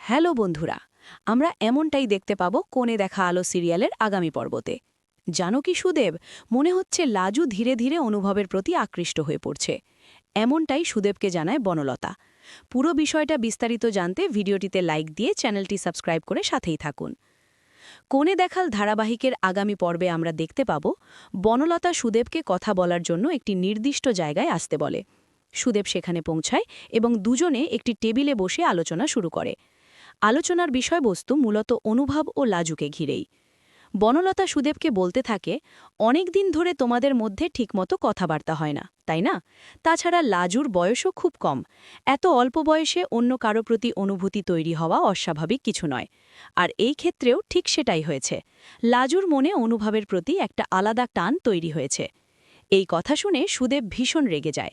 Hello বন্ধুরা, আমরা এমনটাই দেখতে পাবো কোণে দেখা আলো সিরিয়ালের আগামী পর্বতে। জানো কি সুদেব, মনে হচ্ছে লাজু ধীরে ধীরে অনুভবের প্রতি আকৃষ্ট হয়ে পড়ছে। এমনটাই সুদেবকে জানায় বনলতা। পুরো বিষয়টা বিস্তারিত জানতে ভিডিওটিতে লাইক দিয়ে চ্যানেলটি সাবস্ক্রাইব করে সাথেই থাকুন। কোণে দেখাল ধারাবাহিকের আগামী পর্বে আমরা দেখতে পাব বনলতা সুদেবকে কথা বলার জন্য একটি নির্দিষ্ট জায়গায় আসতে বলে। সুদেব সেখানে পৌঁছায় এবং দুজনে একটি টেবিলে বসে আলোচনা শুরু করে। আলোচনার বিষয়বস্তু মূলত অনুভব ও লাজুকে ঘিরেই। বনলতা সুদেবকে বলতে থাকে, অনেক দিন ধরে তোমাদের মধ্যে ঠিকমতো কথাবার্তা হয় না, তাই না? তাছাড়া লাজুর বয়সও খুব কম। এত অল্প বয়সে অন্য কারো প্রতি অনুভূতি তৈরি হওয়া অস্বাভাবিক কিছু নয়। আর এই ক্ষেত্রেও ঠিক সেটাই হয়েছে। লাজুর মনে অনুভবের প্রতি একটা আলাদা টান তৈরি হয়েছে। এই কথা শুনে সুদেব ভীষণ রেগে যায়।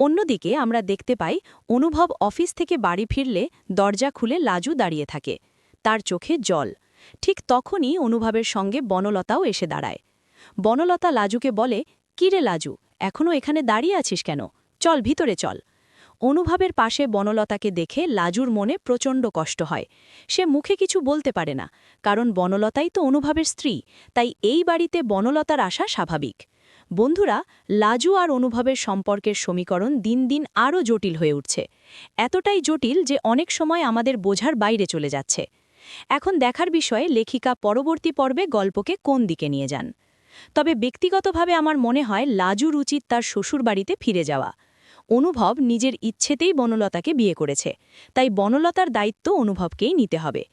অন্যদিকে আমরা দেখতে পাই অনুভব অফিস থেকে বাড়ি ফিরলে দরজা খুলে লাজু দাঁড়িয়ে থাকে। তার চোখে জল। ঠিক তখনই অনুভবের সঙ্গে বনলতাও এসে দাঁড়ায়। বনলতা লাজুকে বলে, "কি রে লাজু, এখনও এখানে দাঁড়িয়ে আছিস কেন? চল ভিতরে চল।" অনুভবের পাশে বনলতাকে দেখে লাজুর মনে প্রচণ্ড কষ্ট হয়। সে মুখে কিছু বলতে পারে না, কারণ বনলতাই তো অনুভবের স্ত্রী, তাই এই বাড়িতে বনলতার আসা স্বাভাবিক। বন্ধুরা, লাজু আর অনুভবের সম্পর্কের সমীকরণ দিন দিন আরও জটিল হয়ে উঠছে। এতটাই জটিল যে অনেক সময় আমাদের বোঝার বাইরে চলে যাচ্ছে। এখন দেখার বিষয়ে লেখিকা পরবর্তী পর্বে গল্পকে কোন দিকে নিয়ে যান। তবে ব্যক্তিগতভাবে আমার মনে হয় লাজুর উচিত তার শ্বশুরবাড়িতে ফিরে যাওয়া। অনুভব নিজের ইচ্ছেতেই বনলতাকে বিয়ে করেছে, তাই বনলতার দায়িত্ব অনুভবকেই নিতে হবে।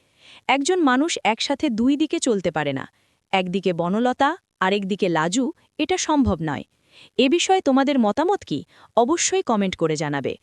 একজন মানুষ একসাথে দুই দিকে চলতে পারে না। একদিকে বনলতা, আরেকদিকে লাজু, এটা সম্ভব নয়। এ বিষয়ে তোমাদের মতামত কি? অবশ্যই কমেন্ট করে জানাবে।